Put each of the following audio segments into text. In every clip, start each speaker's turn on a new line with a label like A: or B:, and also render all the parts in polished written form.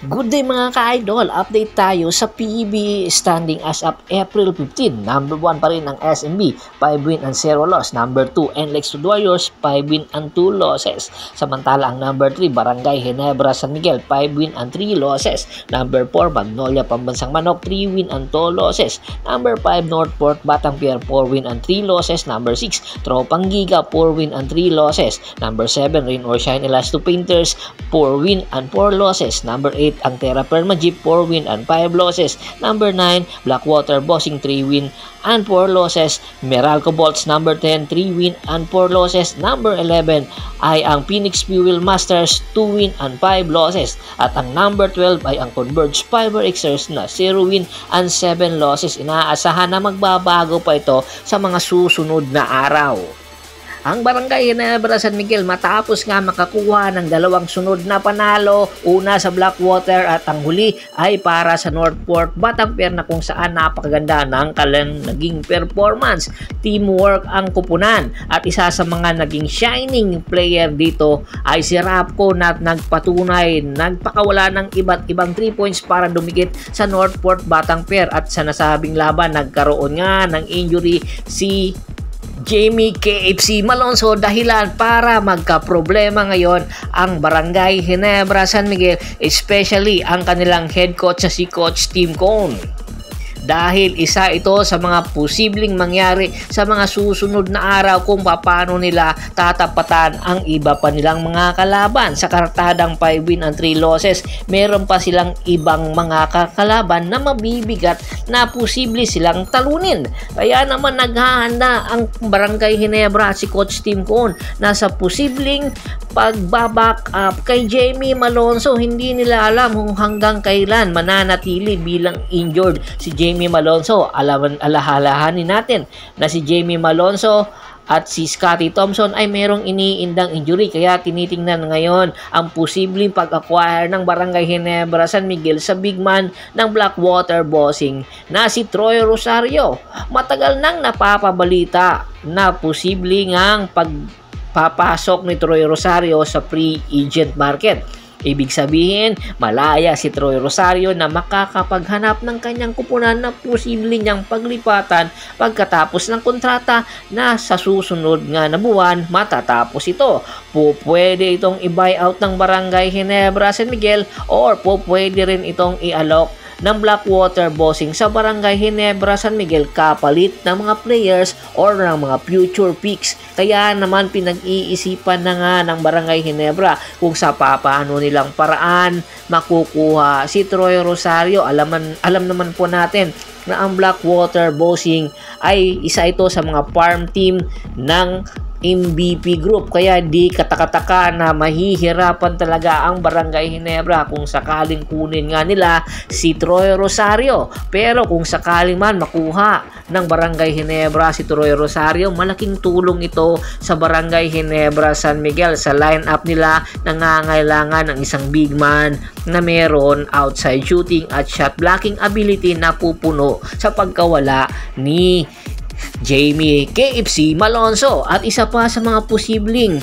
A: Good day mga ka-idol, update tayo sa PEB standing as of April 15. Number 1 pa rin ang SMB, 5 win and 0 loss. Number 2, NLEX Warriors, 5 win and 2 losses. Samantala ang number 3, Barangay Ginebra San Miguel, 5 win and 3 losses. Number 4, Magnolia Pambansang Manok, 3 win and 2 losses. Number 5, Northport Batangpier, 4 win and 3 losses. Number 6, Tropang Giga, 4 win and 3 losses. Number 7, Rain or Shine Elasto Painters, 4 win and 4 losses. Number 8, ang Terra Perma Jeep, 4 win and 5 losses. Number 9, Blackwater Bossing, 3 win and 4 losses. Meralco Bolts, number 10, 3 win and 4 losses. Number 11 ay ang Phoenix Fuel Masters, 2 win and 5 losses. At ang number 12 ay ang Converge Fiber Xers na 0 win and 7 losses. Inaasahan na magbabago pa ito sa mga susunod na araw. Ang Barangay Ginebra San Miguel matapos nga makakuha ng dalawang sunod na panalo, una sa Blackwater at ang huli ay para sa Northport Batangpier na kung saan napakaganda ng kanilang naging performance. Teamwork ang kupunan at isa sa mga naging shining player dito ay si Rapco na nagpatunay, nagpakawala ng iba't ibang 3 points para dumikit sa Northport Batangpier at sa nasabing laban nagkaroon nga ng injury si Jamie KFC Malonzo dahilan para magka-problema ngayon ang Barangay Ginebra San Miguel, especially ang kanilang head coach na si Coach Tim Cone. Dahil isa ito sa mga posibleng mangyari sa mga susunod na araw kung paano nila tatapatan ang iba pa nilang mga kalaban. Sa kartadang 5 win and 3 losses, meron pa silang ibang mga kakalaban na mabibigat na posible silang talunin. Kaya naman naghahanda ang Barangay Ginebra at si Coach Tim Cone na sa posibleng pagbaback up kay Jamie Malonzo. Hindi nila alam kung hanggang kailan mananatili bilang injured si Jamie Malonzo. Alahalahanin natin na si Jamie Malonzo at si Scotty Thompson ay merong iniindang injury, kaya tinitingnan ngayon ang posibleng pag-acquire ng Barangay Ginebra San Miguel sa big man ng Blackwater Bossing na si Troy Rosario. Matagal nang napapabalita na posibleng ang papasok ni Troy Rosario sa free agent market. Ibig sabihin, malaya si Troy Rosario na makakapaghanap ng kanyang kupunan na posible niyang paglipatan pagkatapos ng kontrata na sa susunod nga na buwan matatapos ito. Pwede itong i-buyout ng Barangay Ginebra San Miguel or pwede rin itong i-alok ng Blackwater Bossing sa Barangay Ginebra San Miguel kapalit ng mga players or ng mga future picks. Kaya naman pinag-iisipan na nga ng Barangay Ginebra kung sa papaano nilang paraan makukuha si Troy Rosario. Alam naman po natin na ang Blackwater Bossing ay isa ito sa mga farm team ng MVP Group, kaya di katakataka na mahihirapan talaga ang Barangay Ginebra kung sakaling kunin nga nila si Troy Rosario. Pero kung sakaling man makuha ng Barangay Ginebra si Troy Rosario, malaking tulong ito sa Barangay Ginebra San Miguel. Sa lineup nila nangangailangan ng isang big man na meron outside shooting at shot blocking ability na pupuno sa pagkawala ni Jamie KFC Malonzo. At isa pa sa mga posibleng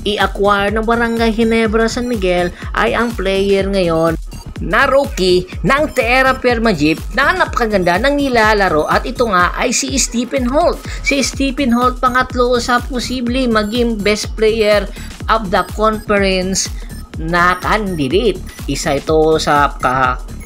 A: i-acquire ng Barangay Ginebra San Miguel ay ang player ngayon na rookie ng Terra Perma Jeep na napakaganda ng nilalaro, at ito nga ay si Stephen Holt. Si Stephen Holt pangatlo sa posibleng maging best player of the conference na candidate. Isa ito sa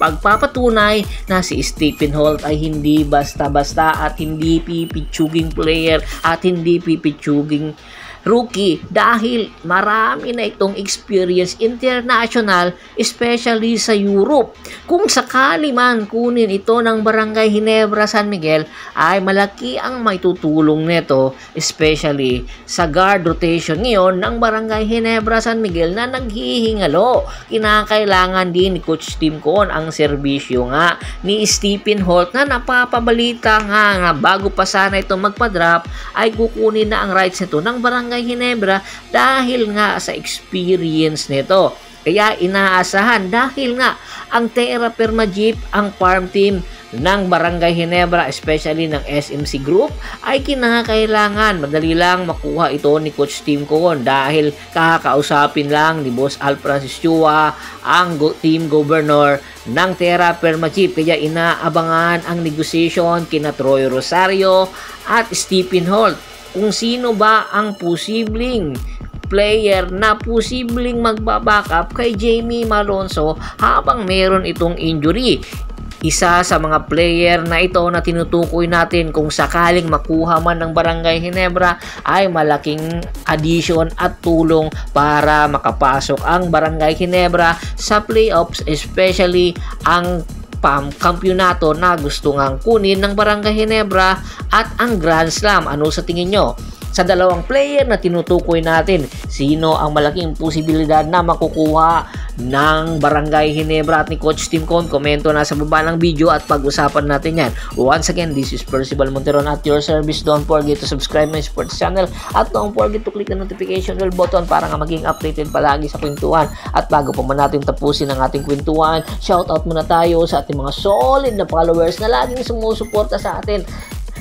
A: pagpapatunay na si Stephen Holt ay hindi basta-basta at hindi pipitsuging player at hindi pipitsuging rookie, dahil marami na itong experience international, especially sa Europe. Kung sakali man kunin ito ng Barangay Ginebra San Miguel, ay malaki ang maitutulong nito, especially sa guard rotation ngayon ng Barangay Ginebra San Miguel na naghihingalo. Kinakailangan din ni Coach Tim Cone ang serbisyo nga ni Stephen Holt na napapabalita nga bago pa sana ito magpa-drop ay kukunin na ang rights nito ng Barangay Ginebra dahil nga sa experience nito. Kaya inaasahan dahil nga ang Terra Perma Jeep ang farm team ng Barangay Ginebra, especially ng SMC Group, ay kinakailangan madali lang makuha ito ni Coach Tim Con dahil kakausapin lang ni Boss Al Francis Chua ang team governor ng Terra Firma Chief. Kaya inaabangan ang negotiation kina Troy Rosario at Stephen Holt kung sino ba ang posibleng player na posibleng magbabackup kay Jamie Malonzo habang meron itong injury. Isa sa mga player na ito na tinutukoy natin kung sakaling makuha man ng Barangay Ginebra ay malaking addition at tulong para makapasok ang Barangay Ginebra sa playoffs, especially ang kampyonato na gusto ngang kunin ng Barangay Ginebra at ang Grand Slam. Ano sa tingin nyo? Sa dalawang player na tinutukoy natin, sino ang malaking posibilidad na makukuha ng Barangay Ginebra at ni Coach Tim Con? Komento na sa baba ng video at pag-usapan natin yan. Once again, this is Percival Monteron at your service. Don't forget to subscribe my sports channel at don't forget to click the notification bell button para nga maging updated palagi sa kwentuhan. At bago pa man natin tapusin ang ating kwentuhan, shoutout muna tayo sa ating mga solid na followers na laging sumusuporta sa atin.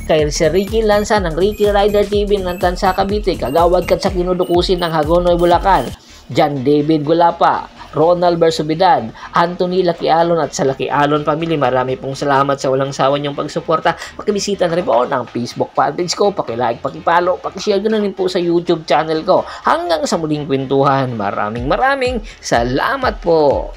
A: Kay Sir Ricky Lanza ng Ricky Rider TV ng Tansa Cavite, Kagawad Kat sa Kinudukusin ng Hagonoy Bulacan, John David Gulapa, Ronald Bersubidad, Anthony Lakialon at sa Lakialon family, marami pong salamat sa walang sawa niyong pagsuporta. Pakibisita na rin po ng Facebook page ko, pakilike, pakipalo, pakishare na rin po sa YouTube channel ko. Hanggang sa muling kwentuhan, maraming salamat po.